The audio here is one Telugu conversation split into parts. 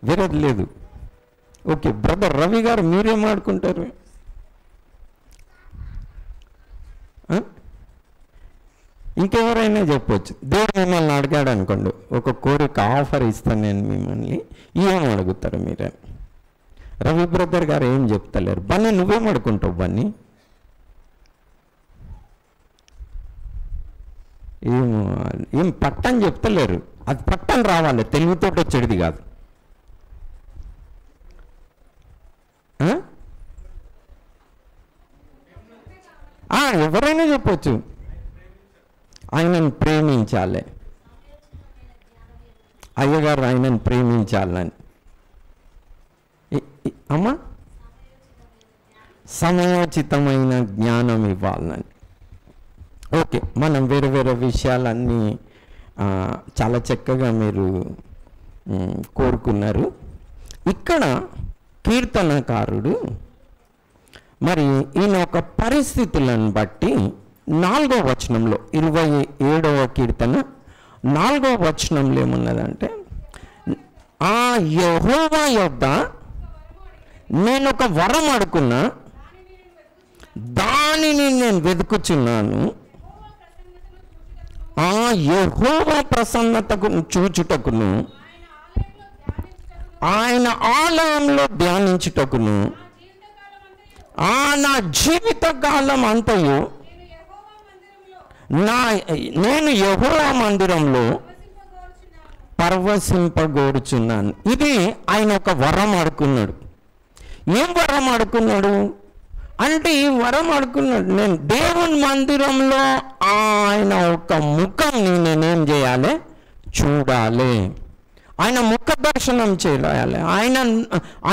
వేరేది లేదు. ఓకే బ్రదర్ రవి గారు మీరేం ఆడుకుంటారు? ఇంకెవరైనా చెప్పొచ్చు. దేవుడు మిమ్మల్ని అడిగాడు అనుకోండి, ఒక కోరిక ఆఫర్ ఇస్తాను నేను మిమ్మల్ని, ఏం అడుగుతారు మీరే? రవి బ్రదర్ గారు ఏం చెప్తలేరు. బన్నీ నువ్వేం అడుకుంటావు? బన్నీ ఏం పట్టని చెప్తలేరు. అది పట్టని రావాలి, తెలివితోటి వచ్చేది కాదు. ఎవరైనా చెప్పొచ్చు. ఆయనను ప్రేమించాలి, అయ్యగారు ఆయనను ప్రేమించాలని. అమ్మా సమయోచితమైన జ్ఞానం ఇవ్వాలని. ఓకే, మనం వేరే వేరే విషయాలన్నీ చాలా చక్కగా మీరు కోరుకున్నారు. ఇక్కడ కీర్తనకారుడు మరి ఈయన ఒక పరిస్థితులను బట్టి 4వ వచనంలో 27వ కీర్తన 4వ వచనంలో ఏమున్నదంటే, ఆ యెహోవా యొద్ద నేను ఒక వరం అడుకున్నా, దానిని నేను వెతుకుచున్నాను. ఆ యెహోవా ప్రసన్నతకు చూచుటకును, ఆయన ఆలయంలో ధ్యానించుటకును, నా జీవిత కాలం అంతయు నేను యెహోవా మందిరంలో పరవశింపగోరుచున్నాను. ఇది ఆయన ఒక వరం అడుకున్నాడు. ఏం వరం అడుకున్నాడు అంటే, ఈ వరం అడుకున్నాడు, నేను దేవుని మందిరంలో ఆయన ఒక ముఖంని నేనేం చేయాలి? చూడాలి. ఆయన ముఖ దర్శనం చేయాలి,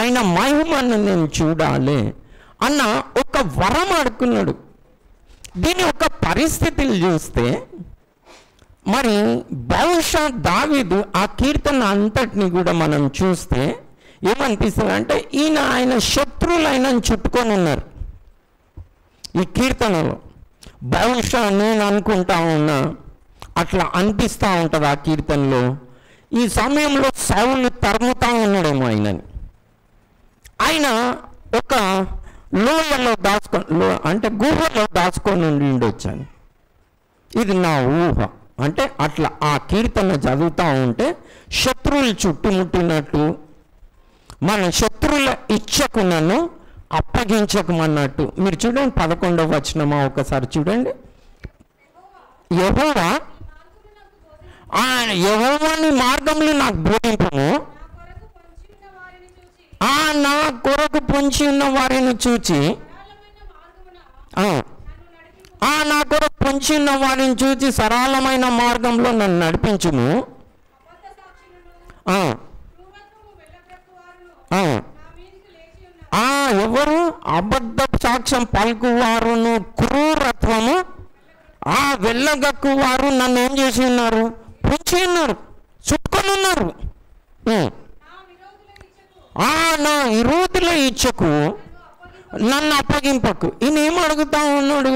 ఆయన మహిమను నేను చూడాలి అన్న ఒక వరం అడుకున్నాడు. దీని ఒక పరిస్థితులు చూస్తే మరి బహుశా దావీదు ఆ కీర్తన అంతటిని కూడా మనం చూస్తే ఏమనిపిస్తుంది అంటే, ఆయన శత్రువులు ఆయనను చుట్టుకొని ఉన్నారు ఈ కీర్తనలో. బహుశా నేను అనుకుంటా ఉన్నా, అట్లా అనిపిస్తూ ఉంటుంది ఆ కీర్తనలో. ఈ సమయంలో సౌలు తరుముతా ఉన్నాడేమో ఆయనని. ఆయన ఒక లోయలో అంటే గుహలో దాచుకొని ఉండొచ్చాను. ఇది నా ఊహ. అంటే అట్లా ఆ కీర్తన చదువుతూ ఉంటే శత్రువులు చుట్టుముట్టినట్టు, మన శత్రువుల ఇచ్చకు నన్ను అప్పగించకమన్నట్టు. మీరు చూడండి 11వ వచనమా ఒకసారి చూడండి. యెహోవాని మార్గంలో నాకు బోధింపును, నా కొరకు పొంచి ఉన్న వారిని చూచి, నా కొరకు పొంచి ఉన్న వారిని చూచి సరళమైన మార్గంలో నన్ను నడిపించుము. ఎవరు? అబద్ధ సాక్ష్యం పలుకువారును క్రూరత్వము వెళ్ళగక్కువారు నన్ను ఏం చేసి ఉన్నారు? పొంచి ఉన్నారు, చుట్టుకొని ఉన్నారు. నా విరోధుల ఇచ్చకు నన్ను అప్పగింపకు. ఈయన ఏం అడుగుతా ఉన్నాడు?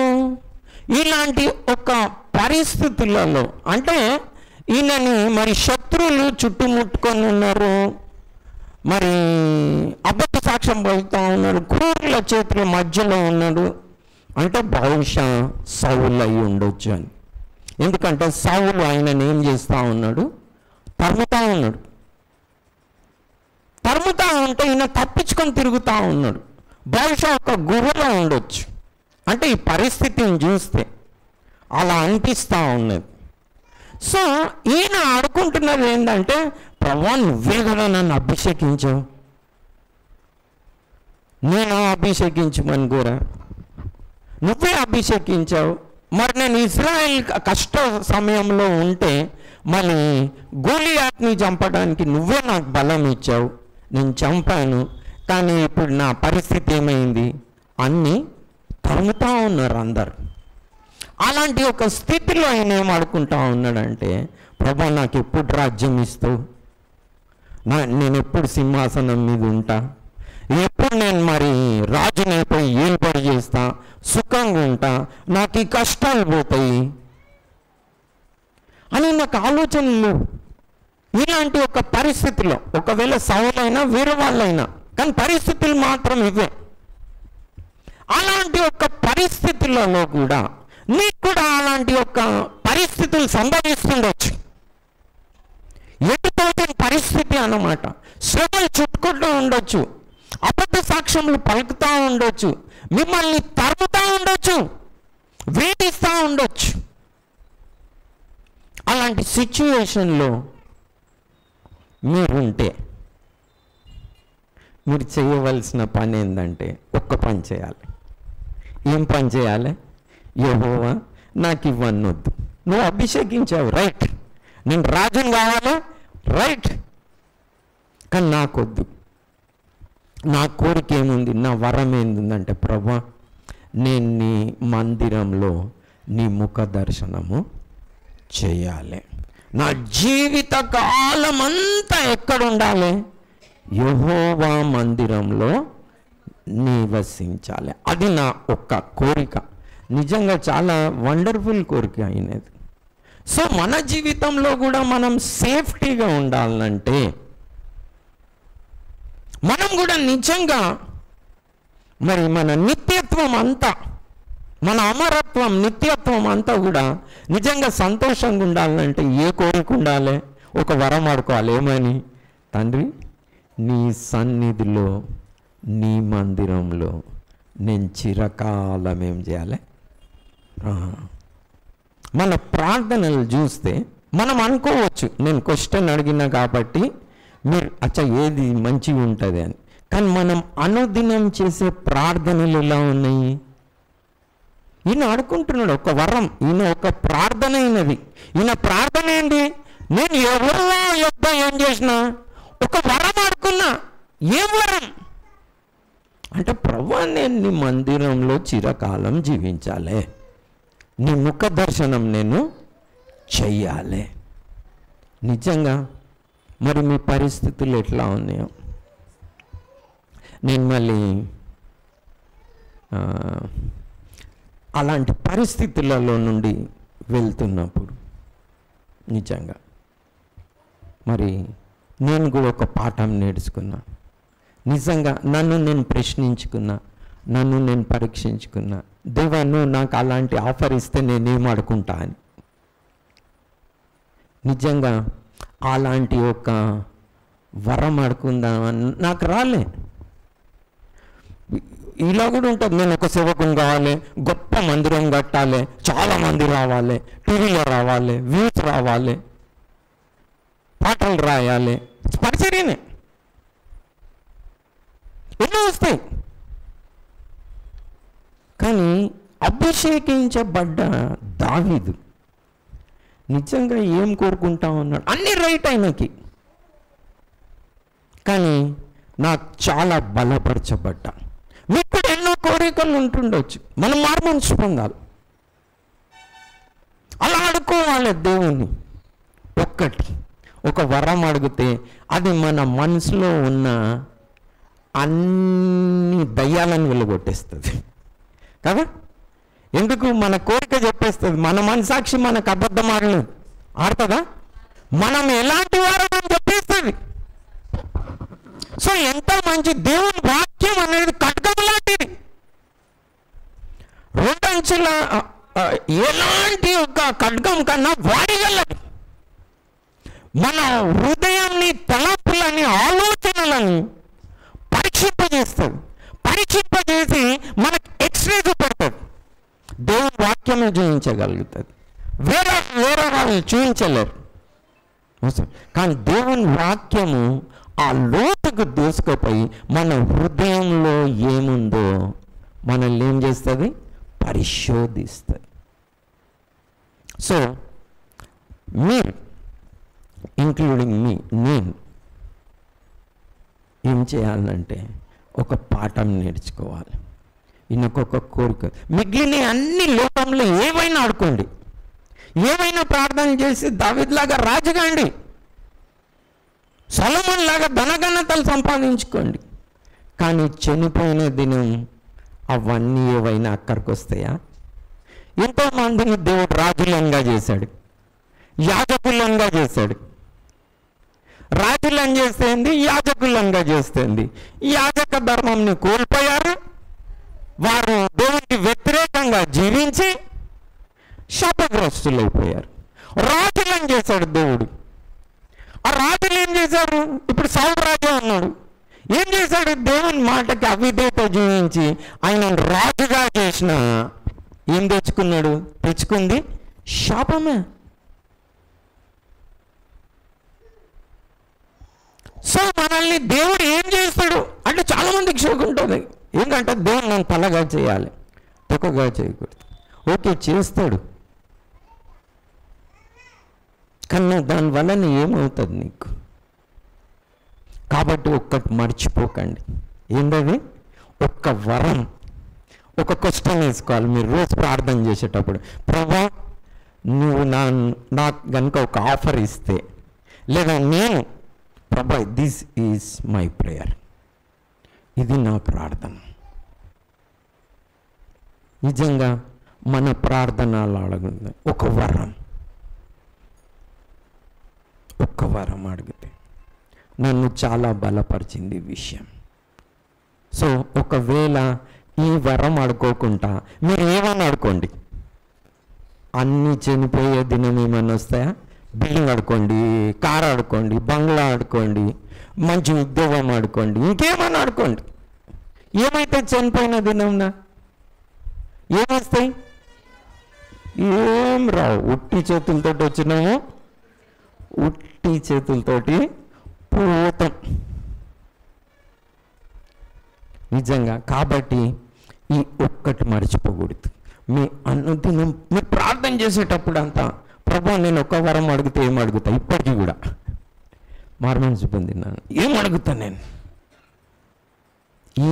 ఇలాంటి ఒక పరిస్థితులలో అంటే ఈయనని మరి శత్రువులు చుట్టుముట్టుకొని ఉన్నారు, మరి అబద్ధ సాక్ష్యం పలుకుతూ ఉన్నాడు, క్రూరుల చేతుల మధ్యలో ఉన్నాడు. అంటే బహుశా సౌలు అయి ఉండొచ్చు అని. ఎందుకంటే సౌలు ఆయనని ఏం చేస్తూ ఉన్నాడు? తరుముతా ఉన్నాడు. తరుముతా ఉంటే ఈయన తప్పించుకొని తిరుగుతూ ఉన్నాడు. బహుశా ఒక గుహలో ఉండొచ్చు. అంటే ఈ పరిస్థితిని చూస్తే అలా అనిపిస్తూ ఉన్నది. సో ఈయన ఆడుకుంటున్నది ఏంటంటే, ప్రభువా నువ్వే కదా నన్ను అభిషేకించావు, నేను అభిషేకించమని కూడా నువ్వే అభిషేకించావు. మరి నేను ఇజ్రాయెల్ కష్ట సమయంలో ఉంటే మళ్ళీ గోలియాత్ని చంపడానికి నువ్వే నాకు బలం ఇచ్చావు, నేను చంపాను. కానీ ఇప్పుడు నా పరిస్థితి ఏమైంది? అన్నీ తరుముతా ఉన్నారు అందరు. అలాంటి ఒక స్థితిలో ఆయన ఏం ఆడుకుంటా ఉన్నాడంటే, ప్రభా నాకు ఎప్పుడు రాజ్యం ఇస్తావు, నేను ఎప్పుడు సింహాసనం మీద ఉంటా, ఎప్పుడు నేను మరి రాజునైపోయి ఏలుబడి చేస్తా, సుఖంగా ఉంటా, నాకు ఈ కష్టాలు పోతాయి అని నాకు ఆలోచనలు. ఇలాంటి ఒక పరిస్థితిలో ఒకవేళ సౌలైనా వేరే వాళ్ళైనా, కానీ పరిస్థితులు మాత్రం ఇవే. అలాంటి ఒక పరిస్థితులలో కూడా నీకు కూడా అలాంటి ఒక పరిస్థితులు సంభవిస్తుండొచ్చు. ఎటుపోతున్న పరిస్థితి అన్నమాట. శ్రమలు చుట్టుకుంటూ ఉండొచ్చు, అబద్ధ సాక్ష్యములు పలుకుతూ ఉండొచ్చు, మిమ్మల్ని తరుముతూ ఉండొచ్చు, వేధిస్తూ ఉండొచ్చు. అలాంటి సిచ్యువేషన్లో మీరుంటే మీరు చేయవలసిన పని ఏంటంటే ఒక్క పని చేయాలి. ఏం పని చేయాలి? యెహోవా నాకు ఇవన్నీ వద్దు, నువ్వు అభిషేకించావు రైట్, నేను రాజుని కావాలి రైట్, కానీ నాకొద్దు. నా కోరిక ఏముంది, నా వరం ఏందంటే ప్రభా నేను నీ మందిరంలో నీ ముఖ దర్శనము చేయాలి. నా జీవిత కాలం అంతా ఎక్కడ ఉండాలి? యెహోవా మందిరంలో నివసించాలి. అది నా ఒక్క కోరిక. నిజంగా చాలా వండర్ఫుల్ కోరిక అయినది. సో మన జీవితంలో కూడా మనం సేఫ్టీగా ఉండాలంటే మనం కూడా నిజంగా మరి మన నిత్యత్వం అంతా, మన అమరత్వం నిత్యత్వం అంతా కూడా నిజంగా సంతోషంగా ఉండాలంటే ఏ కోరిక ఉండాలి? ఒక వరం ఆడుకోవాలి. ఏమని? తండ్రి నీ సన్నిధిలో నీ మందిరంలో నేను చిరకాలం ఏం చేయాలి? మన ప్రార్థనలు చూస్తే మనం అనుకోవచ్చు నేను క్వశ్చన్ అడిగినా కాబట్టి మీరు ఏది మంచిగా ఉంటుంది అని. కానీ మనం అనుదినం చేసే ప్రార్థనలు ఎలా ఉన్నాయి? ఈయన అడుకుంటున్నాడు ఒక వరం, ఈయన ఒక ప్రార్థన అయినది. ఈయన ప్రార్థన ఏంటి? నేను యెహోవా యొద్ద ఏం చేసినా ఒక వరం అడుకున్నా. ఏం వరం అంటే ప్రభువా నేను నీ మందిరంలో చిరకాలం జీవించాలి, నీ ముఖ దర్శనం నేను చెయ్యాలి. నిజంగా మరి మీ పరిస్థితులు ఎట్లా ఉన్నాయో నేను మళ్ళీ అలాంటి పరిస్థితులలో నుండి వెళ్తున్నప్పుడు నిజంగా మరి నేను కూడా ఒక పాఠం నేర్చుకున్నా. నిజంగా నన్ను నేను ప్రశ్నించుకున్నా, నన్ను నేను పరీక్షించుకున్నా. దేవా నువ్వు నాకు అలాంటి ఆఫర్ ఇస్తే నేనేం అడుకుంటా అని. నిజంగా అలాంటి ఒక వరం అడుకుందామని నాకు రాలే. ఇలా కూడా ఉంటుంది, నేను ఒక సేవకుని కావాలి, గొప్ప మందిరం కట్టాలి, చాలా మంది రావాలి, టీవీలో రావాలి, వ్యూస్ రావాలి, పాటలు రాయాలి, పరిచర్యనే ఎన్నో వస్తాయి. కానీ అభిషేకించబడ్డ దావీదు నిజంగా ఏం కోరుకుంటా ఉన్నాడు? అన్నీ రైట్ ఆయనకి, కానీ నాకు చాలా బలపరచబడ్డా. మీకు కూడా ఎన్నో కోరికలు ఉంటుండొచ్చు, మనం మార్మనసు పొందాలి, అలా అడుకోవాలి దేవుణ్ణి. ఒక వరం అడిగితే అది మన మనసులో ఉన్న అన్ని దయ్యాలను వెళ్ళగొట్టేస్తుంది కదా. ఎందుకు? మన కోరిక చెప్పేస్తుంది. మన మనసాక్షి మనకు అబద్ధం ఆడుతుందా? మనం ఎలాంటి వారో అని చెప్పేస్తుంది. సో ఎంత మంచి దేవుని వాక్యం అనేది ఖడ్గం లాంటిది. రెండంచుల ఎలాంటి ఒక ఖడ్గం కన్నా వాడిగలది. మన హృదయాన్ని, తలంపులని, ఆలోచనలను పరీక్షింపజేస్తుంది. పరీక్షింపజేసి మనకు ఎక్స్రే చూపెడుతుంది. దేవుని వాక్యమే చూపించగలుగుతుంది, వేరే వాళ్ళు చూపించలేరు. కానీ దేవుని వాక్యము ఆ లోతుకు దూసుకుపోయి మన హృదయంలో ఏముందో మనల్ని ఏం చేస్తుంది? పరిశోధిస్తుంది. సో మీరు ఇంక్లూడింగ్ మీ, నేను ఏం చేయాలంటే ఒక పాఠం నేర్చుకోవాలి. ఈయనకొక కోరిక. మిగిలిన అన్ని లోకంలో ఏవైనా ఆడుకోండి, ఏవైనా ప్రార్థన చేసి దావీదులాగా రాజుగాండి, సొలొమోను లాగా ధనఘనతలు సంపాదించుకోండి. కానీ చనిపోయిన దినం అవన్నీ ఏవైనా అక్కడికి వస్తాయా? ఎంతోమందిని దేవుడు రాజులంగా చేశాడు, యాజకులంగా చేశాడు. రాజులను చేస్తేంది, యాజకులంగా చేస్తేంది. యాజక ధర్మంని కోల్పోయారు. వారు దేవునికి వ్యతిరేకంగా జీవించి శాపగ్రస్తులైపోయారు. రాజులను చేశాడు దేవుడు. ఆ రాజులు ఏం చేశారు? ఇప్పుడు సౌలు రాజు ఉన్నాడు. ఏం చేశాడు? దేవుని మాటకి అవిధేయత జీవించి ఆయన రాజుగా చేసిన ఏం తెచ్చుకుంది శాపమే. సో మనల్ని దేవుడు ఏం చేస్తాడు అంటే చాలా మందికి షోక్ ఉంటుంది. ఏంటంటే దేవుడు నన్ను తలగా చేయాలి, తొక్కగా చేయకూడదు. ఓకే, చేస్తాడు, కానీ దానివల్ల ఏమవుతుంది నీకు? కాబట్టి ఒక్కటి మర్చిపోకండి. ఏంటది? ఒక్క వరం, ఒక క్వశ్చన్ వేసుకోవాలి మీరు రోజు ప్రార్థన చేసేటప్పుడు. ప్రభా, నువ్వు నాకు కనుక ఒక ఆఫర్ ఇస్తే, లేదా నేను ప్రభా దిస్ ఈజ్ మై ప్రేయర్, ఇది నా ప్రార్థన. నిజంగా మన ప్రార్థనలు అడగదు. ఒక వరం అడిగితే నన్ను చాలా బలపరిచింది ఈ విషయం. సో ఒకవేళ ఈ వరం అడుకోకుండా మీరు ఏమని అడుకోండి, అన్నీ చనిపోయే దినం ఏమన్నా వస్తాయా? బిల్డింగ్ ఆడుకోండి, కార్ ఆడుకోండి, బంగ్లా ఆడుకోండి, మంచి ఉద్యోగం ఆడుకోండి, ఇంకేమన్నా ఆడుకోండి. ఏమైతే చనిపోయిన దినంనా ఏమొస్తాయి? ఏం రావు. ఉట్టి చేతులతో వచ్చినాము, ఉట్టి చేతులతోటి పోతాం నిజంగా. కాబట్టి ఈ ఒక్కటి మర్చిపోకూడదు. మీ అనుదినం మీరు ప్రార్థన చేసేటప్పుడు అంతా ప్రభు నేను ఒక వరం అడిగితే ఏం అడుగుతా? ఇప్పటికీ కూడా మార్మన్స్ పొందినాను, ఏం అడుగుతా నేను? ఈ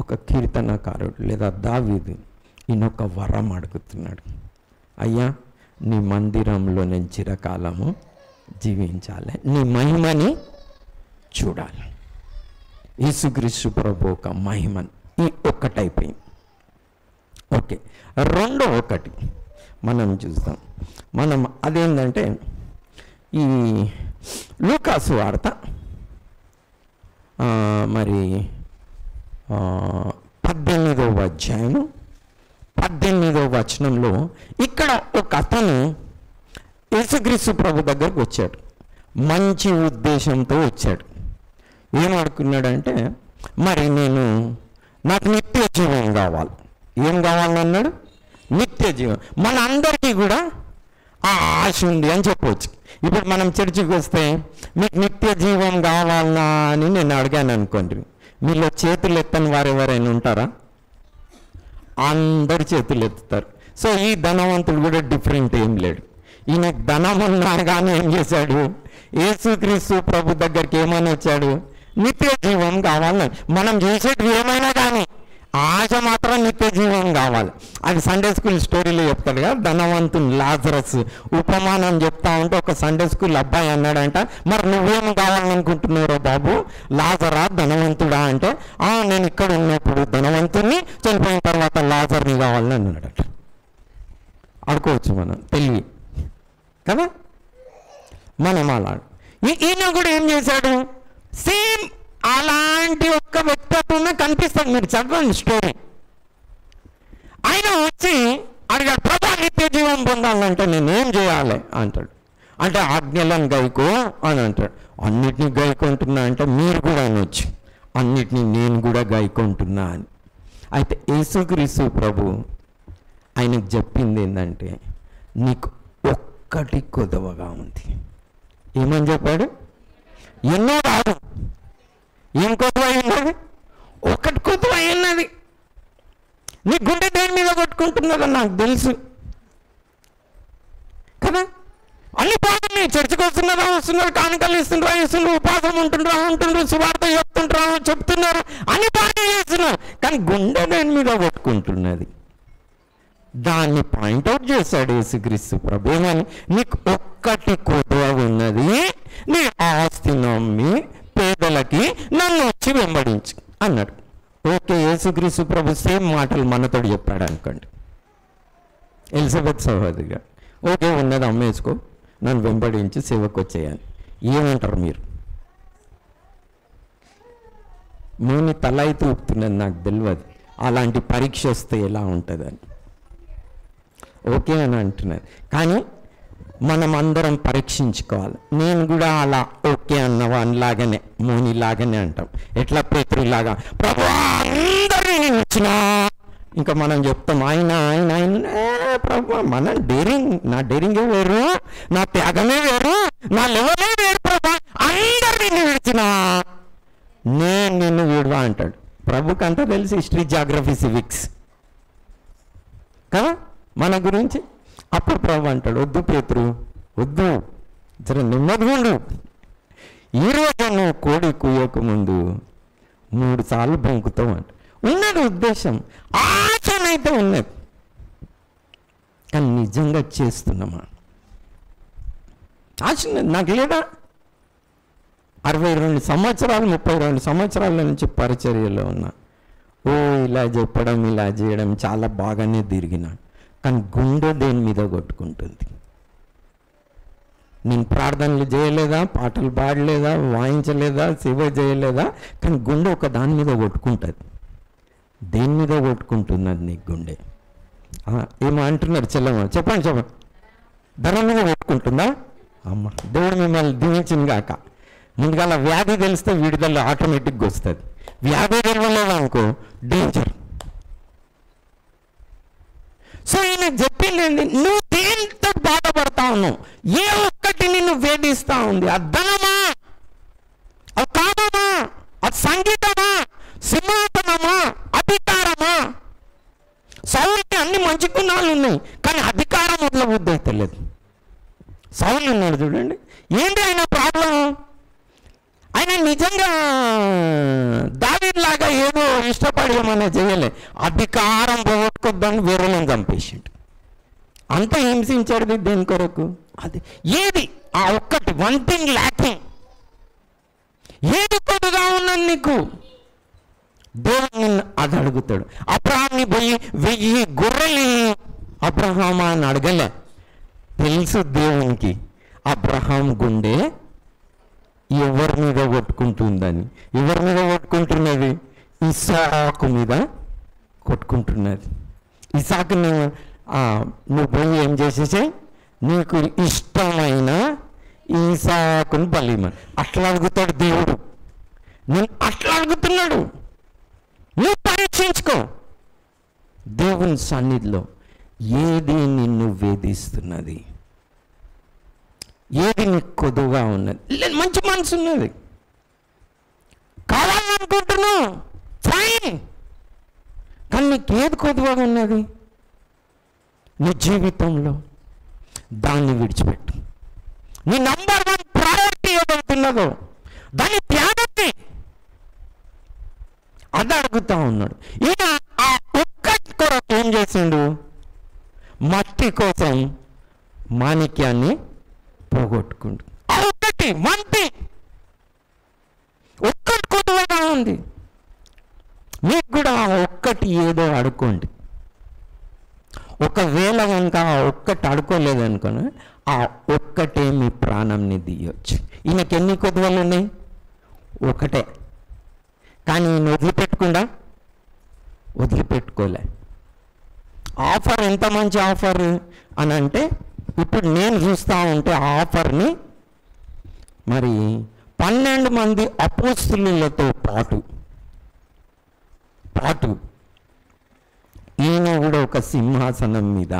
ఒక కీర్తనకారుడు లేదా దావీదు ఈయనొక వరం అడుగుతున్నాడు. అయ్యా, నీ మందిరంలో నేను చిరకాలము జీవించాలి, నీ మహిమని చూడాలి. యేసుక్రీస్తు ప్రభు ఒక మహిమని. ఈ ఒక్కటైపోయింది. ఓకే, రెండో ఒకటి మనం చూస్తాం. మనం అదేంటంటే ఈ లూకాసు వార్త మరి 18వ అధ్యాయం 18వ వచనంలో ఇక్కడ ఒక అతను యేసుక్రీస్తు ప్రభు దగ్గరకు వచ్చాడు. మంచి ఉద్దేశంతో వచ్చాడు. ఏం అడుగుతున్నాడంటే, మరి నాకు నిత్య జీవం కావాలి. ఏం కావాలన్నాడు? నిత్య జీవం. మన అందరికీ కూడా ఆ ఆశ ఉంది అని చెప్పవచ్చు. ఇప్పుడు మనం చర్చికి వస్తే మీకు నిత్య జీవం కావాలన్నా అని నేను అడిగాను అనుకోండి, మీలో చేతులు ఎత్తని వారు ఎవరైనా ఉంటారా? అందరు చేతులు ఎత్తుతారు. సో ఈ ధనవంతుడు కూడా డిఫరెంట్ ఏం లేడు. ఈయన ధనం ఉన్నారు కానీ ఏం చేశాడు? యేసుక్రీస్తు ప్రభు దగ్గరికి ఏమని వచ్చాడు? నిత్య జీవం కావాలని. మనం చేసేది ఏమైనా కానీ ఆశ మాత్రం నిత్య జీవం కావాలి. అది సండే స్కూల్ స్టోరీలో చెప్తాడు కదా, ధనవంతుని లాజరస్ ఉపమానం చెప్తా ఉంటే ఒక సండే స్కూల్ అబ్బాయి అన్నాడంట, మరి నువ్వేం కావాలనుకుంటున్నారో బాబు, లాజరా ధనవంతుడా అంటే, నేను ఇక్కడ ఉన్నప్పుడు ధనవంతుని, చనిపోయిన తర్వాత లాజర్ని కావాలని అన్నాడట. అనుకోవచ్చు మనం తెలివి కదా. మనం అలా ఈయన కూడా ఏం చేశాడు? సేమ్ అలాంటి ఒక్క వ్యక్తిత్వం కనిపిస్తుంది. మీరు చదవండి స్టోరీ. ఆయన వచ్చి అడిగాడు, ప్రభా నిత్య జీవం పొందాలంటే నేనేం చేయాలి అంటాడు. అంటే ఆజ్ఞలను గైకో అని అంటాడు. అన్నిటినీ గైకుంటున్నా అంటే మీరు కూడా అనొచ్చు, అన్నిటినీ నేను కూడా గైకుంటున్నా అని. అయితే యేసుక్రీస్తు ప్రభు ఆయనకు చెప్పింది ఏంటంటే, నీకు ఒక్కటి కొదవగా ఉంది. ఏమని చెప్పాడు? ఎన్నో రాదు. ఏం కొద్దు అయినది? ఒకటి కొద్దు అయినది. నీ గుండె దేని మీద కొట్టుకుంటున్నదని నాకు తెలుసు కదా. అన్ని బాగున్నాయి. చర్చకు వస్తున్నారు, కానుకలు ఇస్తున్నారు, ఉపాసం ఉంటుండ్రు, సువార్త చెప్తున్నారు, అన్ని బాగా చేస్తున్నారు. కానీ గుండె దేని మీద కొట్టుకుంటున్నది. దాన్ని పాయింట్అవుట్ చేశాడు యేసుక్రీస్తు ప్రభు. ఏమని? నీకు ఒక్కటి కొద్దువ ఉన్నది, నీ ఆస్తి నమ్మి పేదలకి నన్ను వచ్చి వెంబడించు అన్నాడు. ఓకే, యేసుక్రీస్తు ప్రభు సేమ్ మాటలు మనతో చెప్పాడు అనుకోండి. ఎలిజబెత్ సహోదరి గారు, ఓకే ఉన్నది అమ్మేసుకో, నన్ను వెంబడించి సేవకు వచ్చేయాలి. ఏమంటారు మీరు? మోని తల అయితే ఊపుతున్నది, నాకు తెలియదు అలాంటి పరీక్ష వస్తే ఎలా ఉంటుందని. ఓకే అని అంటున్నది. కానీ మనం అందరం పరీక్షించుకోవాలి. నేను కూడా అలా ఓకే అన్నవానిలాగానే, మోనిలాగానే అంటాం. ఎట్లా పేతురులాగా ప్రభువా అందరినీ ఇచ్చినా, ఇంకా మనం చెప్తాం ఆయన ఆయన ఆయన ప్రభు. మన డేరింగ్, నా డేరింగే వేరు, నా త్యాగమే వేరు, నా లెవెలే వేరు ప్రభు. అందరినీ విడిచినా నేను నిన్ను వీడువా అంటాడు. ప్రభుకి అంతా తెలిసి హిస్టరీ, జాగ్రఫీ, సివిక్స్ కదా మన గురించి. అప్పుడు ప్రభు అంటాడు, వద్దు పేతురు వద్దు, జర నెమ్మదిగా ఉండు. ఈరోజు నువ్వు కోడి కూయకముందు 3 సార్లు బొంకుతావు అంట. ఉన్నది ఉద్దేశం, ఆశనైతే ఉన్నది, కానీ నిజంగా చేస్తున్నామా? ఆశ నాకు లేదా? 62 సంవత్సరాలు 32 సంవత్సరాల నుంచి పరిచర్యలో ఉన్నా. ఇలా చెప్పడం ఇలా చేయడం చాలా బాగానే తిరిగిన, కానీ గుండె దేని మీద కొట్టుకుంటుంది. నేను ప్రార్థనలు చేయలేదా, పాటలు పాడలేదా, వాయించలేదా, సేవ చేయలేదా, కానీ గుండె ఒక దాని మీద కొట్టుకుంటుంది. దేని మీద కొట్టుకుంటున్నది నీ గుండె? ఏమో అంటున్నారు చెల్లమ్మ, చెప్పండి. ధనం మీద కొట్టుకుంటుందా? అమ్మ దేవుడు మిమ్మల్ని దీవించింది కాక. ముందుగా వ్యాధి తెలిస్తే విడుదల ఆటోమేటిక్గా వస్తుంది. వ్యాధి తెలియలేదు అనుకో డేంజర్. సో ఈయన చెప్పిందండి, నువ్వు దేంతో బాధపడతా ఉన్నావు? ఏ ఒక్కటి నిన్ను వేధిస్తూ ఉంది? అది ధనమా, అది కామమా, అది సంగీతమా, సింహాసనమా, అధికారమా? సౌలుకి అన్ని మంచి గుణాలు ఉన్నాయి, కానీ అధికారం వదలబుద్ధి అయితే లేదు. సౌలు ఉన్నాడు చూడండి, ఏంటి ఆయన ప్రాబ్లం? ఆయన నిజంగా దావీదులాగా ఏదో ఇష్టపడి ఏమన్నా చేయలే, అధికారం పోగొట్టుకోద్దని వేరేలను చంపేసిండు. అంత హింసించాడు దేని కొరకు? అది ఏది? ఆ ఒక్కటి, వన్ థింగ్ ల్యాకింగ్. ఏది కొద్దుగా ఉన్నది నీకు? దేవుడు నిన్ను అది అడుగుతాడు. అబ్రహాంని పోయి 1000 గొర్రెలు అబ్రహామా అని అడగలే. తెలుసు దేవునికి అబ్రహాం గుండె ఎవరి మీద కొట్టుకుంటుందని. ఎవరి మీద కొట్టుకుంటున్నది? ఇసాకు మీద కొట్టుకుంటున్నది. ఇసాకుని నువ్వు పోయి ఏం చేసేసే, నీకు ఇష్టమైన ఇసాకుని బలిమని అట్లా అడుగుతాడు దేవుడు. నేను అట్లా అడుగుతున్నాడు. నువ్వు పరీక్షించుకో దేవుని సన్నిధిలో. ఏది నిన్ను వేధిస్తున్నది? ఏది నీకు కొద్దుగా ఉన్నది? లేదు, మంచి మనసు ఉన్నది, కావాలనుకుంటున్నావు, ఫైన్, కానీ నీకు ఏది కొద్దుగా ఉన్నది? నీ జీవితంలో దాన్ని విడిచిపెట్టు. నీ నంబర్ 1 ప్రయారిటీ ఏదవుతున్నదో దాన్ని త్యాగం. అది అడుగుతా ఉన్నాడు. ఈయన ఆ ఒక్కటి కొరకు ఏం చేసిండు? మట్టి కోసం మాణిక్యాన్ని పోగొట్టుకుండు. ఆ ఒక్కటి మంటి ఒక్కటి కొద్దుగా ఉంది. మీకు కూడా ఆ ఒక్కటి ఏదో అడుకోండి. ఒకవేళ కనుక ఆ ఒక్కటి అడుకోలేదనుకోని ఆ ఒక్కటే మీ ప్రాణంని తీయొచ్చు. ఈయనకి ఎన్ని కొద్దువలు ఉన్నాయి? ఒకటే. కానీ ఈయన వదిలిపెట్టుకోలే. ఆఫర్ ఎంత మంచి ఆఫర్ అని అంటే, ఇప్పుడు నేను చూస్తూ ఉంటే ఆ ఆఫర్ని మరి 12 మంది అపోస్తలులతో పాటు ఈయన కూడా ఒక సింహాసనం మీద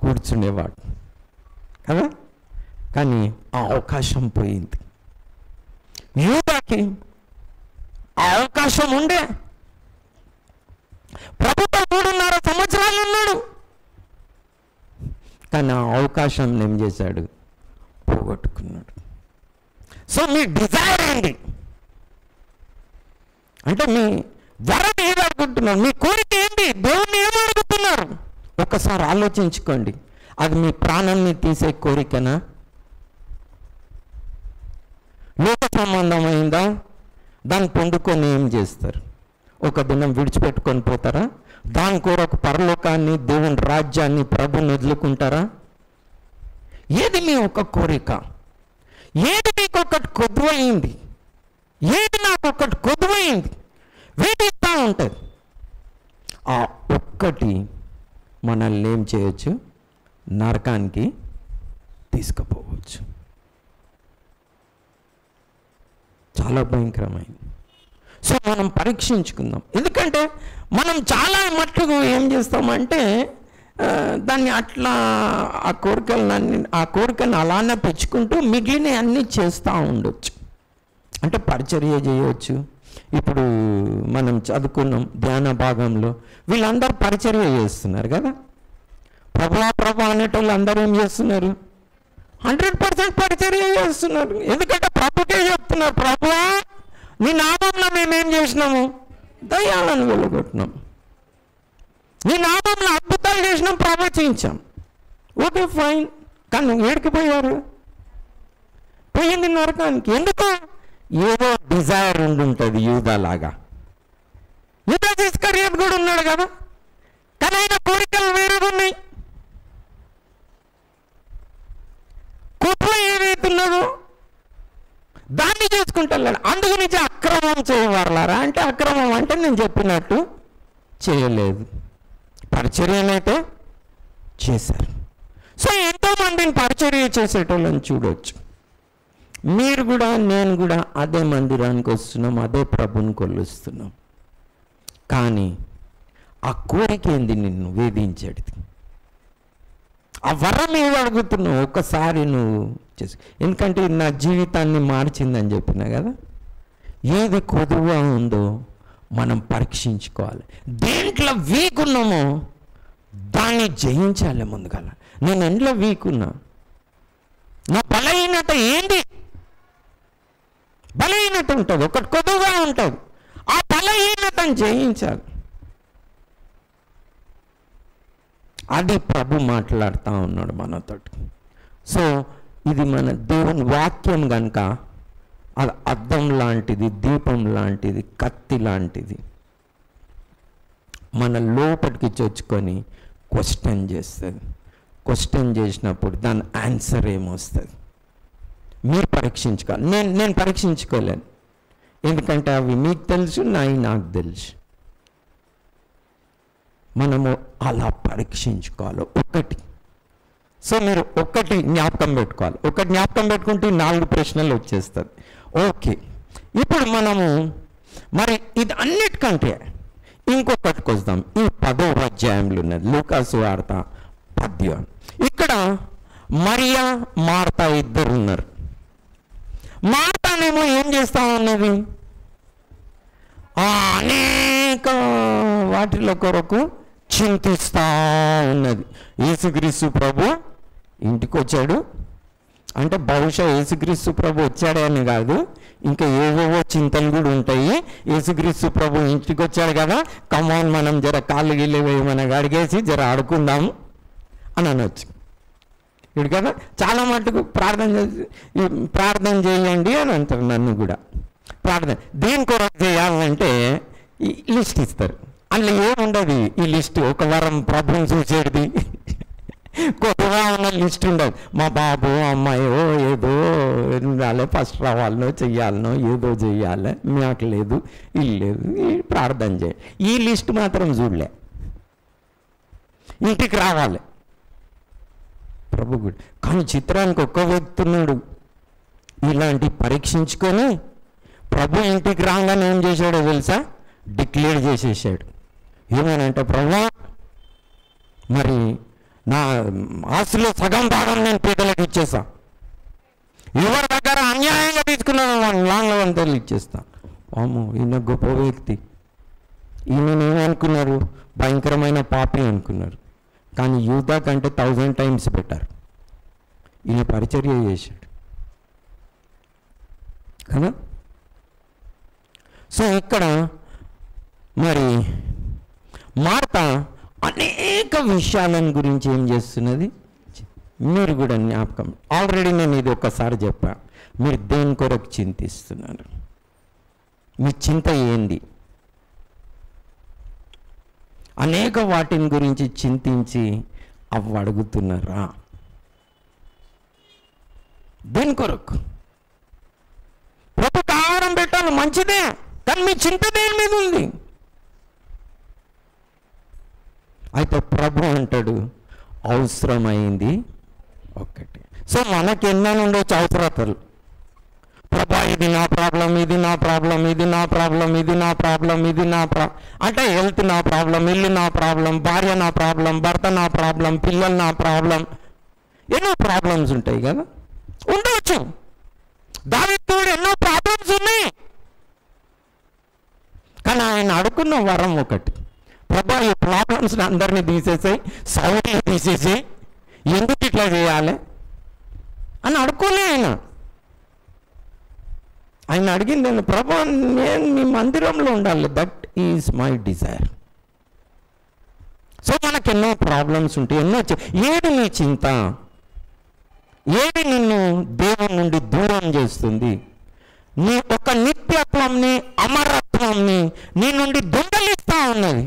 కూర్చునేవాడు కదా. కానీ ఆ అవకాశం పోయింది. యూదాకి ఆ అవకాశం ఉండే. ప్రభుత్వం 3.5 సంవత్సరాలు ఉన్నాడు, కానీ ఆ అవకాశం ఏం చేశాడు? పోగొట్టుకున్నాడు. సో మీ డిజైర్ ఏంటి అంటే, మీ వరం ఏది అనుకుంటున్నారు? మీ కోరిక ఏంటి? దేవుణ్ణి ఏమి అడుగుతున్నారు? ఒకసారి ఆలోచించుకోండి. అది మీ ప్రాణాన్ని తీసే కోరికనా? లోక సంబంధమైందా? దాన్ని పొందుకొని ఏం చేస్తారు? ఒక దినం విడిచిపెట్టుకొని పోతారా? దాని కొరకు పరలోకాన్ని, దేవుని రాజ్యాన్ని, ప్రభుని వదులుకుంటారా? ఏది మీ ఒక కోరిక? ఏది మీకు ఒకటి కొద్దువైంది? ఏది నాకు ఒకటి కొద్దువైంది? ఉంటుంది. ఆ ఒక్కటి మనల్ని ఏం చేయొచ్చు? నరకానికి తీసుకుపోవచ్చు. చాలా భయంకరమైంది. సో మనం పరీక్షించుకుందాం. ఎందుకంటే మనం చాలా మట్టుకు ఏం చేస్తామంటే దాన్ని అట్లా ఆ కోరికలను అలానే పెంచుకుంటూ మిగిలిన అన్నీ చేస్తూ ఉండొచ్చు. అంటే పరిచర్య చేయవచ్చు. ఇప్పుడు మనం చదువుకున్నాం ధ్యాన భాగంలో, వీళ్ళందరూ పరిచర్య చేస్తున్నారు కదా. ప్రభు అనేటోళ్ళు అందరూ ఏం చేస్తున్నారు? 100% పరిచర్య చేస్తున్నారు. ఎందుకంటే ప్రభుకే చెప్తున్నారు, ప్రభువా నీ నామంలో మేమేం చేసినాము? దయ్యాలను వెళ్ళగొట్టినాం. నీ నామంలో అద్భుతాలు చేసినాం, ప్రవచించాం. Okay fine. కానీ ఏడికి పోయారు? పోయింది నరకానికి. ఎందుకు? ఏదో డిజైర్ ఉండుంటుంది యూదాలాగా. యూదాస్ ఇస్కరియోత్ కూడా ఉన్నాడు కదా, కానీ ఆయన కోరికలు వేరేగా ఉన్నాయి. కుట్ర ఏదైతున్నదో దాన్ని చేసుకుంటాడు. అందుకు నుంచి అక్రమం చేయవర్లారా అంటే, అక్రమం అంటే నేను చెప్పినట్టు చేయలేదు, పరిచర్యనైతే చేశారు. సో ఎంతోమందిని పరిచర్య చేసేటోళ్ళని చూడవచ్చు. మీరు కూడా నేను కూడా అదే మందిరానికి వస్తున్నాం, అదే ప్రభుని కొలుస్తున్నాం. కానీ ఆ కోరిక ఏంది నిన్ను వేధించేది? ఆ వరం ఏది అడుగుతున్నావు? ఒక్కసారి నువ్వు చేసి, ఎందుకంటే నా జీవితాన్ని మార్చిందని చెప్పినా కదా. ఏది కొదువుగా ఉందో మనం పరీక్షించుకోవాలి. దేంట్లో వీక్ ఉన్నామో దాన్ని జయించాలి ముందుగా. నేను ఎందులో వీక్ ఉన్నా? నా బలహీనత ఏంటి? బలహీనత ఉంటుంది, ఒకటి కొద్దుగా ఉంటుంది. ఆ బలహీనతను జయించాలి. అది ప్రభు మాట్లాడుతూ ఉన్నాడు మనతోటి. సో ఇది మన దేవుని వాక్యం కనుక అది అద్దం లాంటిది, దీపం లాంటిది, కత్తి లాంటిది. మన లోపలికి చొచ్చుకొని క్వశ్చన్ చేస్తుంది. క్వశ్చన్ చేసినప్పుడు దాని ఆన్సర్ ఏమొస్తుంది? మీరు పరీక్షించుకోవాలి. నేను పరీక్షించుకోలేను, ఎందుకంటే అవి మీకు తెలుసు, నాకు తెలుసు. మనము అలా పరీక్షించుకోవాలి ఒకటి. సో మీరు ఒకటి జ్ఞాపకం పెట్టుకోవాలి. ఒకటి జ్ఞాపకం పెట్టుకుంటే 4 ప్రశ్నలు వచ్చేస్తుంది. ఓకే, ఇప్పుడు మనము మరి ఇది అన్నిటికంటే ఇంకొకటికి వద్దాం. ఈ 10వ అధ్యాయంలో ఉన్నది లూకా సువార్త 10. ఇక్కడ మరియా మార్తా ఇద్దరు ఉన్నారు. మార్తానేమో ఏం చేస్తా ఉన్నది? అనేక వాటిల కొరకు చింతిస్తూ ఉన్నది. యేసుక్రీస్తు ప్రభు ఇంటికి వచ్చాడు అంటే బహుశా యేసుక్రీస్తు ప్రభు వచ్చాడే అని కాదు, ఇంకా ఏవేవో చింతలు కూడా ఉంటాయి. యేసుక్రీస్తు ప్రభు ఇంటికి వచ్చాడు కదా, కమాన్ మనం జర కాళ్ళు గిల్లి వేయమని అడిగేసి జర ఆడుకుందాము అని అనొచ్చు. ఇప్పుడు కదా చాలా మటుకు ప్రార్థన చేయండి అని అంటారు. నన్ను కూడా ప్రార్థన దేని కొరకు చేయాలంటే ఈ లిస్ట్ ఇస్తారు. అందులో ఏముండదు ఈ లిస్ట్. ఒక వారం ప్రభుని చూసేది కొత్తగా ఉన్న లిస్ట్ ఉండదు. మా బాబు అమ్మాయో ఏదో ఉండాలి, ఫస్ట్ రావాలనో చెయ్యాలనో ఏదో చెయ్యాలి, మాకు లేదు ఇల్లు లేదు, ప్రార్థన చేయాలి. ఈ లిస్ట్ మాత్రం చూడలే. ఇంటికి రావాలి ప్రభు గుడి. కానీ చిత్రానికి ఒక్క వ్యక్తి ఉన్నాడు ఇలాంటి పరీక్షించుకొని ప్రభు ఇంటికి రాగానే ఏం చేశాడో తెలుసా? డిక్లేర్ చేసేసాడు. ఏమనంటే, ప్రభువా మరి నా ఆస్తిలో సగం భాగం నేను పేదలకు ఇచ్చేస్తా, ఎవరి దగ్గర అన్యాయంగా తీసుకున్నాను వాళ్ళని లాంగ్ ఇచ్చేస్తా. అమ్మో, ఈయన గొప్ప వ్యక్తి. ఈయన ఏమనుకున్నారు? భయంకరమైన పాపి అనుకున్నారు. కానీ యూదా కంటే 1000 టైమ్స్ పెట్టారు. ఈయన పరిచర్య చేశాడు కదా. సో ఇక్కడ మరి మార్తా అనేక విషయాలను గురించి ఏం చేస్తున్నది? మీరు కూడా జ్ఞాపకం, ఆల్రెడీ నేను ఇది ఒకసారి చెప్పా. మీరు దేని కొరకు చింతిస్తున్నారు? మీ చింత ఏంది? అనేక వాటిని గురించి చింతించి అవి అడుగుతున్నారా? దేని కొరకు? ప్రభుకి ఆహారం పెట్టాలి, మంచిదే, కానీ మీ చింత దేని మీద ఉంది? అయితే ప్రభు అంటాడు అవసరమైంది ఒక్కటి. సో మనకి ఎన్నైనా ఉండొచ్చు అవసరతలు. ప్రభా ఇది నా ప్రాబ్లం, ఇది నా ప్రాబ్లం, ఇది నా ప్రాబ్లం, ఇది నా ప్రాబ్లం, ఇది నా అంటే హెల్త్ నా ప్రాబ్లం, ఇల్లు నా ప్రాబ్లం, భార్య నా ప్రాబ్లం, భర్త నా ప్రాబ్లం, పిల్లలు నా ప్రాబ్లం, ఎన్నో ప్రాబ్లమ్స్ ఉంటాయి కదా, ఉండవచ్చు. దావీదుకు ఎన్నో ప్రాబ్లమ్స్ ఉన్నాయి. కానీ ఆయన అడుగున్న వరం ఒకటి, ప్రభా ఈ ప్రాబ్లమ్స్ని అందరినీ తీసేసాయి, సౌండ్ని తీసేసాయి, ఎందుకు ఇట్లా చేయాలి అని అడుక్కోలే ఆయన అడిగింది నేను, ప్రభా నేను నీ మందిరంలో ఉండాలి, that is my Dzire. So మనకు ఎన్నో ప్రాబ్లమ్స్ ఉంటాయి, ఎన్నో. ఏది నీ చింత? ఏది నిన్ను దేవుని నుండి దూరం చేస్తుంది? నీ ఒక నిత్యత్వంని, అమరత్వంని నీ నుండి దొంగలిస్తూ ఉన్నది.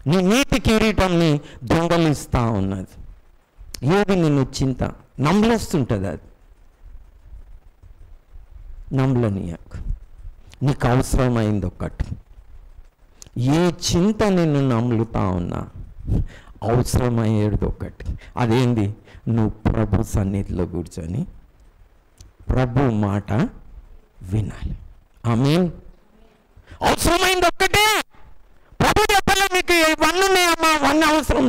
నీ నీతి కిరీటంని దొంగలిస్తూ ఉన్నది. ఏది నిన్ను చింత? నమ్మలేస్తుంటుంది అది. నమ్మలనియకు. నీకు అవసరమైంది ఒకటి. ఏ చింత నిన్ను నమ్ములుతా ఉన్నా అవసరమయ్యేది ఒకటి. అదేంది? నువ్వు ప్రభు సన్నిధిలో కూర్చొని ప్రభు మాట వినాలి. ఆమేన్. అవసరమైంది ఒక్కటే. ప్రభు చెప్పలే మీకు ఇవన్నీ ఉన్నాయమ్మా, అవన్నీ అవసరం.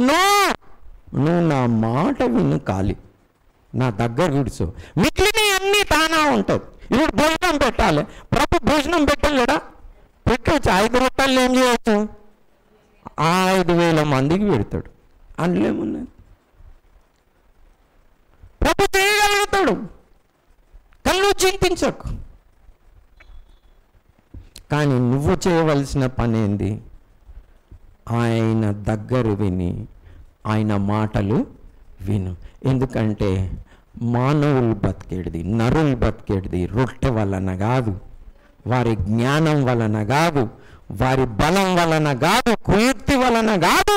నువ్వు నా మాట విను, ఖాళీ నా దగ్గర కూర్చో. మిగిలినవి అన్నీ తానా ఉంటుంది. ఇప్పుడు భోజనం పెట్టాలి, ప్రభు భోజనం పెట్టలేడా? పెట్టవచ్చు. 5 రొట్టెలు ఏం చేయవచ్చు? 5,000 మందికి పెడతాడు. అందులో ఏమున్నది? ప్రభు చేయగలుగుతాడు. కానీ నువ్వు చింతించకు. కానీ నువ్వు చేయవలసిన పని ఏంది? ఆయన దగ్గర విని ఆయన మాటలు విను. ఎందుకంటే మానవులు బతికేది, నరులు బతికేది రొట్టె వలన కాదు, వారి జ్ఞానం వలన కాదు, వారి బలం వలన కాదు, కుయుక్తి వలన కాదు.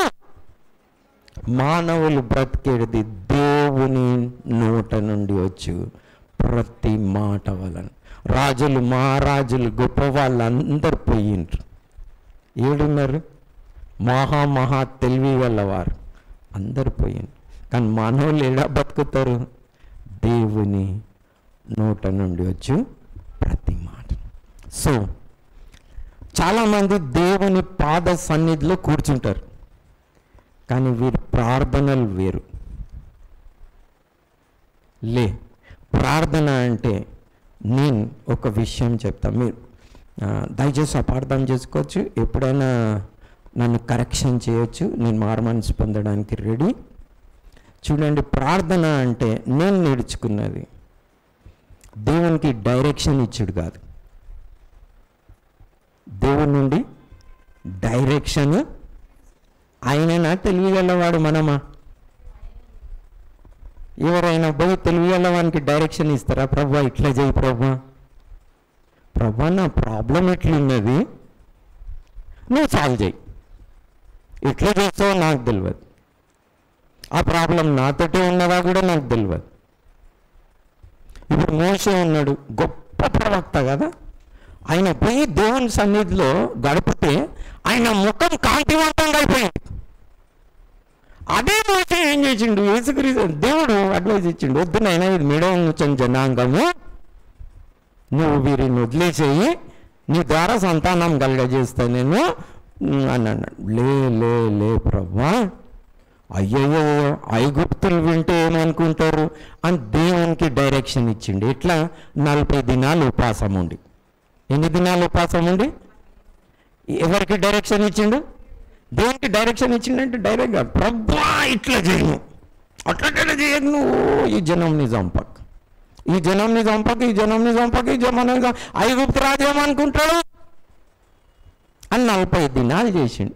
మానవులు బ్రతికేది దేవుని నోట నుండి వచ్చు ప్రతి మాట వలన. రాజులు, మహారాజులు, గొప్ప వాళ్ళందరూ పోయిండ్రు. ఏడున్నారు? మహా తెలివి గలవారు అందరు పోయిండ్రు. కానీ మానవులు ఎలా బతుకుతారు? దేవుని నోట నుండి వచ్చు ప్రతి మాట. సో చాలామంది దేవుని పాద సన్నిధిలో కూర్చుంటారు, కానీ వీరి ప్రార్థనలు వేరు. ప్రార్థన అంటే, నేను ఒక విషయం చెప్తా, మీరు దయచేసి అపార్థం చేసుకోవచ్చు, ఎప్పుడైనా నన్ను కరెక్షన్ చేయొచ్చు, నేను మారుమనసు పొందడానికి రెడీ. చూడండి, ప్రార్థన అంటే నేను నేర్చుకున్నది దేవునికి డైరెక్షన్ ఇచ్చుడు కాదు. దేవుని నుండి డైరెక్షన్. ఆయననా తెలివిగలవాడు, మనమా? ఎవరైనా పోయి తెలివిగలవానికి డైరెక్షన్ ఇస్తారా? ప్రభా ఇట్లా చేయి, ప్రభా నా ప్రాబ్లం ఎట్లున్నది, నువ్వు సాల్వ్ చేయి. ఎట్లా చేస్తావో నాకు తెలియదు. ఆ ప్రాబ్లం నాతోటే ఉన్నదా కూడా నాకు తెలియదు. ఇప్పుడు మోషే ఉన్నాడు, గొప్ప ప్రవక్త కదా. ఆయన పోయి దేవుని సన్నిధిలో గడిపితే ఆయన ముఖం కాంతివంతంగా అయిపోయింది. అదే మోషే ఏం చేసిండు? యేసుక్రీస్తు దేవుడు అడ్వైజ్ ఇచ్చిండు, వద్దు నాయనా, ఇది మేడం జనాంగము, నువ్వు వీరిని వదిలేసేయి, నీ ద్వారా సంతానం కలగజేస్తా నేను అని అన్నాడు. లే ప్రభా, అయ్యయ్యో ఐగుప్తులు వింటే ఏమనుకుంటారు అని దేవునికి డైరెక్షన్ ఇచ్చిండు. ఎట్లా? 40 దినాలు ఉపవాసం ఉండి. ఎన్ని దినాలు ఉపవాసం ఉండి? ఎవరికి డైరెక్షన్ ఇచ్చిండు? దేవునికి డైరెక్షన్ ఇచ్చిండంటే డైరెక్ట్గా ప్రభా ఇట్లా చేయను, అట్లా చేయను, నువ్వు ఈ జనంని చంపక, ఈ జనంని చంపక, ఈ జనంని చంపక, ఈ జనం ఐగుప్తు రాజు ఏమనుకుంటాడు అని 40 దినాలు చేసిండు.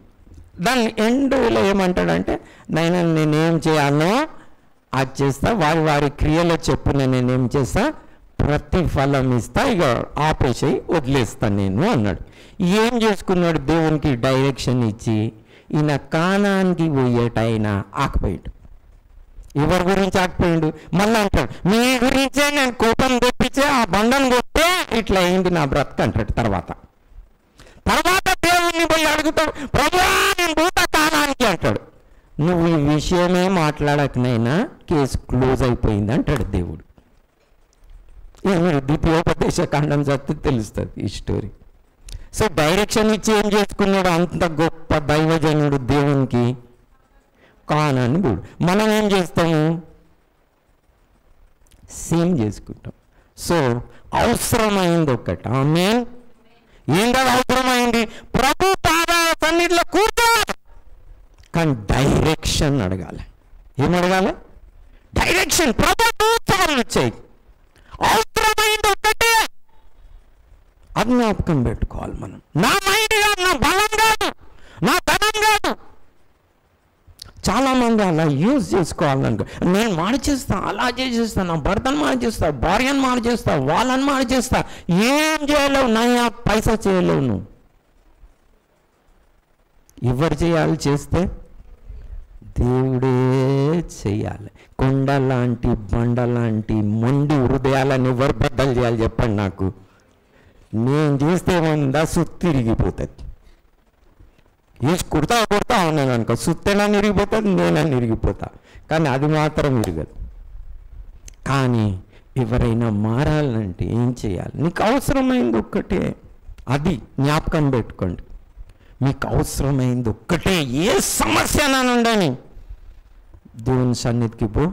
దాన్ని ఎండులో ఏమంటాడంటే, నేనేం చేయాలో అది చేస్తా, వారి క్రియలో చెప్పున నేనేం చేస్తా, ప్రతిఫలం ఇస్తా, ఇక ఆపేసి వదిలేస్తాను నేను అన్నాడు. ఏం చేసుకున్నాడు? దేవునికి డైరెక్షన్ ఇచ్చి ఈయన కానానికి పోయేటైనా ఆకపోయాడు. ఎవరి గురించి ఆకపోయాడు? మళ్ళీ అంటాడు, మీ గురించే నేను కోపం తెప్పించే ఆ బండను కొట్టే ఇట్లా అయింది నా బ్రతుకు అంటాడు. తర్వాత దేవుణ్ణి పోయి అడుగుతాడు, ప్రభువా నేను పోతా కానానికి అంటాడు, నువ్వు ఈ విషయమే మాట్లాడకనైనా కేసు క్లోజ్ అయిపోయింది అంటాడు దేవుడు. మీరు ద్వితీయోపదేశ కాండం చదివితే తెలుస్తుంది ఈ స్టోరీ. సో డైరెక్షన్ ఇచ్చి ఏం చేసుకున్నాడు అంత గొప్ప దైవజనుడు దేవునికి? కానాన్ని దేవుడు. మనం ఏం చేస్తాము? సేమ్ చేసుకుంటాం. సో అవసరమైంది ఒక్కటి. ఆమె ఏం కాదు అవసరమైంది, ప్రభు పాదాల సన్నిధిలో కూర్చోవాలి, కానీ డైరెక్షన్ అడగాలి. ఏం అడగాలి? డైరెక్షన్. ప్రభు వచ్చాయి, అవసరమైంది ఒక్కటే, అది జ్ఞాపకం పెట్టుకోవాలి మనం. నా మైండ్ కాదు, నా బలం కాదు, నా ధనం కాదు. చాలామంది అలా యూజ్ చేసుకోవాలనుకో, నేను మార్చేస్తా, అలా చేసేస్తా, నా భర్తను మార్చేస్తా, భార్యను మార్చేస్తా, వాళ్ళని మార్చేస్తా. ఏం చేయలేవు, నా పైసా చేయలేవు నువ్వు. ఎవరు చేయాలి? చేస్తే దేవుడే చేయాలి. కొండ లాంటి బండ లాంటి మొండి హృదయాలను ఎవరు బద్దలు చేయాలి చెప్పండి నాకు. నేను చేస్తే ఏముందా, సుత్తి ఇరిగిపోతుంది. వేసి కుడతా ఉన్నాను అనుకో, సుత్తేనని ఇరిగిపోతుంది, నేనని ఇరిగిపోతా, కానీ అది మాత్రం ఇరగదు. కానీ ఎవరైనా మారాలంటే ఏం చేయాలి? నీకు అవసరమైంది ఒక్కటే, అది జ్ఞాపకం పెట్టుకోండి. మీకు అవసరమైంది ఒక్కటే. ఏ సమస్య నానుండని దేవుని సన్నిధికి పో,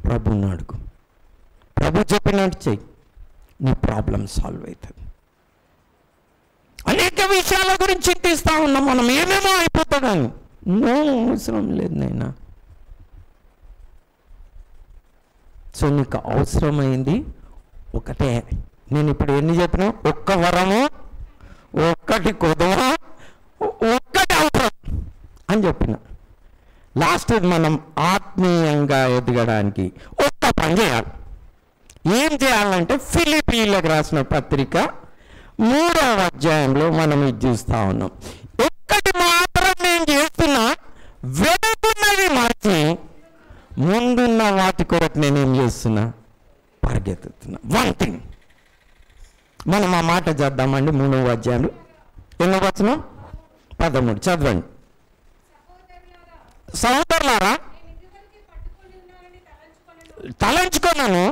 ప్రభుని అడుగు, ప్రభు చెప్పినట్టు చెయ్యి, నీ ప్రాబ్లం సాల్వ్ అవుతుంది. అనేక విషయాల గురించి చింతిస్తూ ఉన్నాం మనం, ఏమేమో అయిపోతుందని. నో, అవసరం లేదు నైనా. సో నీకు అవసరమైంది ఒకటే. నేను ఇప్పుడు ఎన్ని చెప్పినా, ఒక్క వరము, ఒక్కటి కొదవ, ఒక్కటి అవసరం అని చెప్పిన. లాస్ట్ మనం ఆత్మీయంగా ఎదగడానికి ఒక్క పని చేయాలి. ఏం చేయాలంటే ఫిలిప్పీయులకు రాసిన పత్రిక 3వ అధ్యాయంలో మనం ఇది చూస్తూ ఉన్నాం. ఒక్కటి మాత్రం నేను చేస్తున్నా, వెనుకున్నది మార్చి ముందున్న వాటి కొరకు నేనేం చేస్తున్నా, పరిగెత్తుతున్నా. One thing. మనం ఆ మాట చేద్దామండి. 3వ అధ్యాయంలో ఎన్నో వచనం? 13 చదవండి. సహోదరులారా, తలంచుకున్నాను,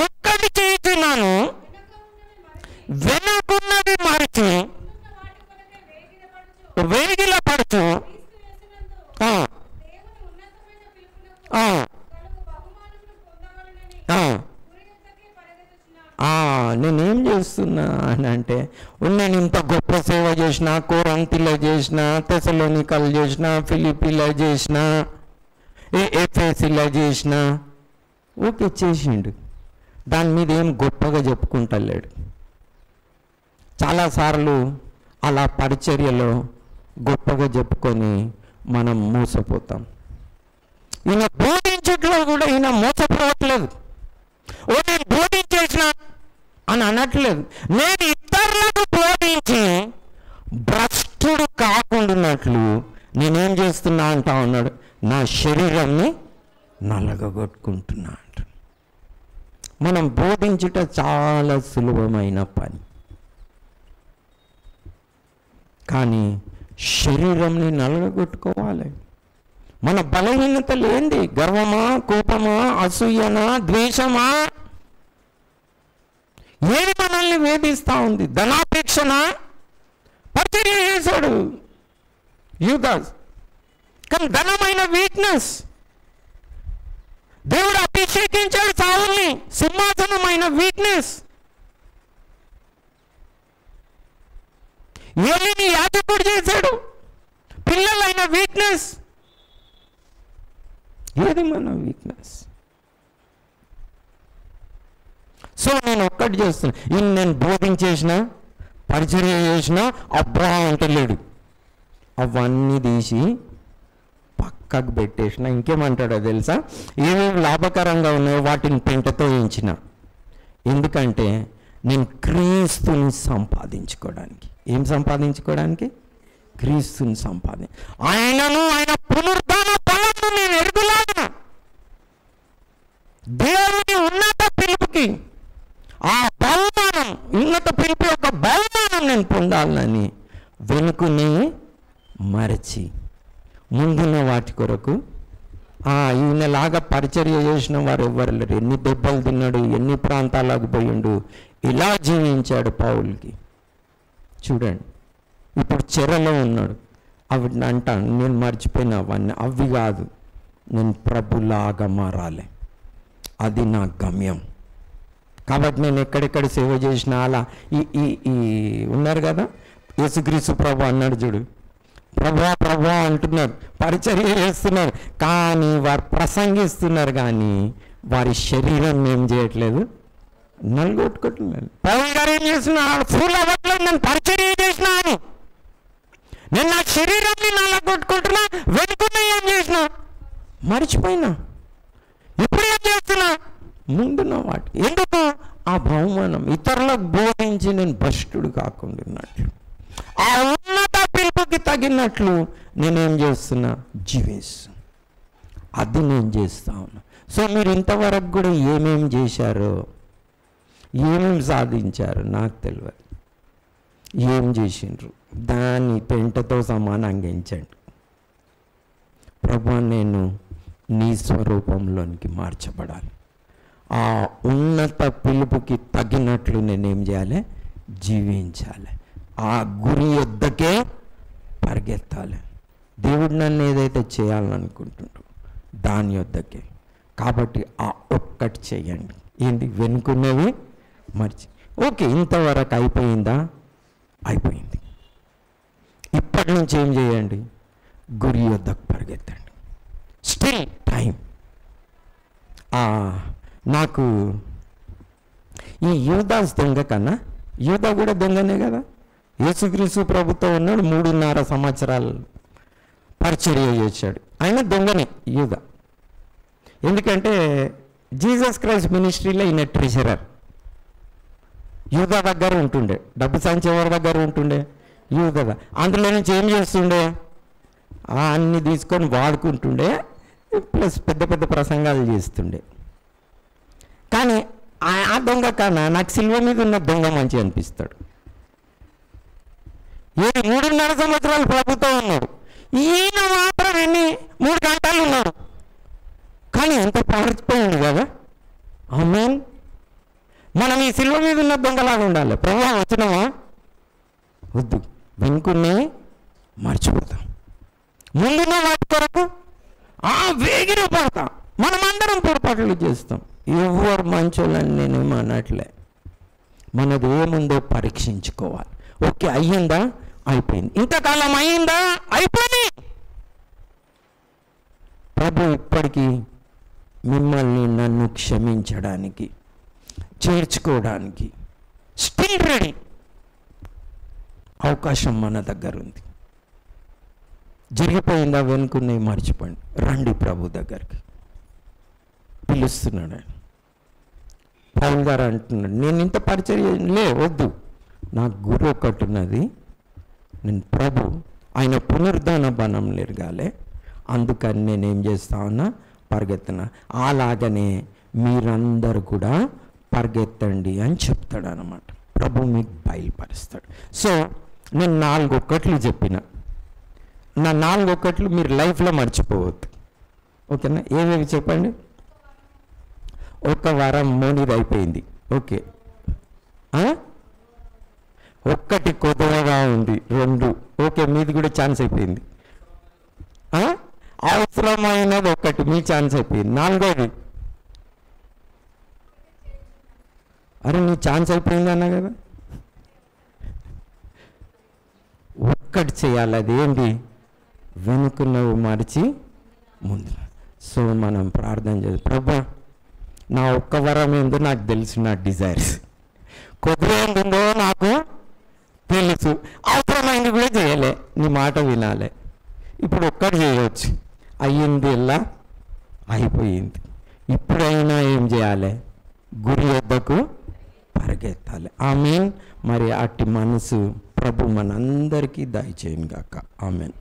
ఒక్కటి చేస్తున్నాను, వెనుకున్నది మరచి వేగిల పడుచు నేనేం చేస్తున్నా అని అంటే, నేను ఇంత గొప్ప సేవ చేసిన, కొరింథీలో చేసిన, తెసలోనికలు చేసిన, ఫిలిప్పీలో చేసిన, ఎఫెసీలో చేసిన, ఓకే చేసిండు. దాని మీద ఏం గొప్పగా చెప్పుకుంటలేడు. చాలాసార్లు అలా పరిచర్యలో గొప్పగా చెప్పుకొని మనం మోసపోతాం. ఈయన బోధించట్లో కూడా ఈయన మోసపోవట్లేదు. నేను బోధించేసిన అని అనట్లేదు. నేను ఇతరులకు బోధించి భ్రష్టుడు కాకుండాన్నట్లు నేనేం చేస్తున్నా అంటా ఉన్నాడు, నా శరీరాన్ని నలగగొట్టుకుంటున్నా అంట. మనం బోధించుట చాలా సులభమైన పని, కానీ శరీరంని నలగగొట్టుకోవాలి. మన బలహీనతలు ఏంది? గర్వమా, కోపమా, అసూయనా, ద్వేషమా? ఏది మనల్ని వేధిస్తూ ఉంది? ధనాపేక్షణ. పరిచర్య చేశాడు యూదాస్, కానీ ధనమైన వీక్నెస్. దేవుడు అభిషేకించాడు సౌలుని, సింహాసనమైన వీక్నెస్. ఏలిని యాజకుడు చేశాడు, పిల్లలైన వీక్నెస్. ఏది మన వీక్నెస్? సో నేను ఒక్కటి చేస్తున్నా, ఈయన నేను బోధించేసిన, పరిచర్య చేసిన, అబ్రహాం అంటే లేడు, అవన్నీ తీసి పక్కకు పెట్టేసిన. ఇంకేమంటాడో తెలుసా? ఏమేమి లాభకరంగా ఉన్నాయో వాటిని పెంటతో వేయించిన. ఎందుకంటే నేను క్రీస్తుని సంపాదించుకోవడానికి. ఏం సంపాదించుకోవడానికి? క్రీస్తుని ఆయనను, ఆయన పునరుద్ధాన బలము నేను ఎరుగులాగా దేవుని ఉన్నత పిలుపుకి, ఆ బహుమానం, ఉన్నత పిలుపు యొక్క బహుమానం నేను పొందాలని వెనుకనే మరచి ముందున్న వాటి కొరకు ఈయనలాగా పరిచర్య చేసిన వారు ఎవ్వరు లేరు. ఎన్ని దెబ్బలు తిన్నాడు, ఎన్ని ప్రాంతాలకు పోయిండు, ఇలా జీవించాడు పౌలుకి. చూడండి, ఇప్పుడు చెరలో ఉన్నాడు. అవి అంటాను, నేను మర్చిపోయిన అవన్నీ, అవి కాదు, నేను ప్రభులాగా మారాలి, అది నా గమ్యం. కాబట్టి నేను ఎక్కడెక్కడ సేవ చేసిన అలా ఈ ఉన్నారు కదా, యేసుక్రీస్తు ప్రభు అన్నాడు చూడు, ప్రభా అంటున్నారు, పరిచర్య చేస్తున్నారు, కానీ వారు ప్రసంగిస్తున్నారు, కానీ వారి శరీరం ఏం చేయట్లేదు, నలుగొట్టుకుంటున్నారు. పౌలు గారు ఏం చేస్తున్నారు, ఫుల్ అవ్వట్లేదు, నేను పరిచర్య చేసినాను, నేను నా శరీరాన్ని నల్లగొట్టుకుంటున్నా, వెనుకున్న ఏం చేసినా మర్చిపోయినా, ఇప్పుడు ఏం చేస్తున్నా ముందున్న వాటి. ఎందుకు? ఆ బహుమానం ఇతరులకు బోధించి నేను భ్రష్టుడు కాకుండా ఉన్నట్లు, ఆ ఉన్నత పిలుపుకి తగినట్లు నేనేం చేస్తున్నా, జీవిస్తున్నా. అది నేను చేస్తా ఉన్నా. సో మీరు ఇంతవరకు కూడా ఏమేమి చేశారో, ఏమేమి సాధించారో నాకు తెలియదు. ఏం చేసిండ్రు దాన్ని పెంటతో సమానంగా ఎంచండి. ప్రభు, నేను నీ స్వరూపంలోనికి మార్చబడాలి, ఆ ఉన్నత పిలుపుకి తగినట్లు నేనేం చేయాలి, జీవించాలి, ఆ గురి యొద్దకే పరిగెత్తాలి. దేవుడు నన్ను ఏదైతే చేయాలనుకుంటుండో దాని యొద్దకే. కాబట్టి ఆ ఒక్కటి చేయండి. ఏంటి? వెనుకున్నవి మర్చి. ఓకే, ఇంతవరకు అయిపోయిందా? అయిపోయింది. ఇప్పటి నుంచి ఏం చేయండి, గురి యొద్దకు పరిగెత్తండి. Still time. నాకు ఈ యూదాస్ దొంగ కన్నా, యూదా కూడా దొంగనే కదా, యేసుక్రీస్తు ప్రభుతో ఉన్నాడు, 3.5 సంవత్సరాలు పరిచర్య చేశాడు, ఆయన దొంగనే యూదా. ఎందుకంటే జీసస్ క్రైస్ట్ మినిస్ట్రీలో ఈయన ట్రెజరర్. యూదా దగ్గర ఉంటుండే, డబ్బు సంచి ఎవరి దగ్గర ఉంటుండే, యూదా. అందులో నుంచి ఏం చేస్తుండే, అన్నీ తీసుకొని వాడుకుంటుండే, ప్లస్ పెద్ద పెద్ద ప్రసంగాలు చేస్తుండే. కానీ ఆ దొంగ కన్నా నాకు సిల్వ మీద ఉన్న దొంగ మంచి అనిపిస్తాడు. 3.5 సంవత్సరాలు ప్రభుత్వం ఉన్నాడు, ఈయన మాత్రం 3 గంటలు ఉన్నాడు, కానీ ఎంత పారిపోయింది కదా. ఆమేన్. మనం ఈ సిల్వ మీద ఉన్న దొంగలాగా ఉండాలి. ప్రభావం వచ్చినావా? వద్దు, వెనుకునే మర్చిపోతాం, ముందున్న వాటి కొరకు వేగిన పడతాం. మనమందరం పొరపాట్లు చేస్తాం. ఎవరు మంచోళ్ళని నేనేమో అనట్లే, మనది ఏముందో పరీక్షించుకోవాలి. ఓకే, అయ్యిందా? అయిపోయింది. ఇంతకాలం అయ్యిందా? అయిపోయింది. ప్రభు ఇప్పటికీ మిమ్మల్ని నన్ను క్షమించడానికి, చేర్చుకోవడానికి స్టిల్ రెడీ. అవకాశం మన దగ్గర ఉంది. జరిగిపోయిందా? వెనుకునే మర్చిపోండి, రండి ప్రభు దగ్గరికి. పిలుస్తున్నాడు ఆయన. పౌలు గారు అంటున్నాడు, నేను ఇంత పరిచయం వద్దు, నాకు గురు ఒకటి ఉన్నది, నేను ప్రభు ఆయన పునరుద్ధాన బలం ఎరగాలి, అందుకని నేనేం చేస్తా ఉన్నా, పరిగెత్తున్నా. అలాగనే మీరందరూ కూడా పరిగెత్తండి అని చెప్తాడు అన్నమాట. ప్రభు మీకు బయలుపరుస్తాడు. సో నేను 4 ఒక్కట్లు చెప్పిన, నా 4 ఒక్కట్లు మీరు లైఫ్లో మర్చిపోవద్దు. ఓకేనా? ఏమేమి చెప్పండి. 1 వారం మోనిది అయిపోయింది. ఓకే. 1 కొద్దిగా ఉంది. 2 ఓకే, మీది కూడా ఛాన్స్ అయిపోయింది. అవసరమైనది 1 మీ ఛాన్స్ అయిపోయింది. 4వది, అరే నీ ఛాన్స్ అయిపోయింది అన్నా కదా, 1 చేయాలి. అది ఏంటి? వెనుకున్నవి మరిచి ముందు. సో మనం ప్రార్థన చేయాలి. ప్రభా, నా 1 వరం ఏందో నాకు తెలుసు, నా డిజైర్స్ కొద్దిగా ఏందో నాకు తెలుసు, అవసరమైంది కూడా చేయలే, నీ మాట వినాలి. ఇప్పుడు 1 చేయవచ్చు, అయ్యింది, ఇలా అయిపోయింది. ఇప్పుడైనా ఏం చేయాలి? గురి వద్దకు పరిగెత్తాలి. ఆమేన్. మరి అట్టి మనసు ప్రభు మనందరికీ దయచేయును గాక. ఆమేన్.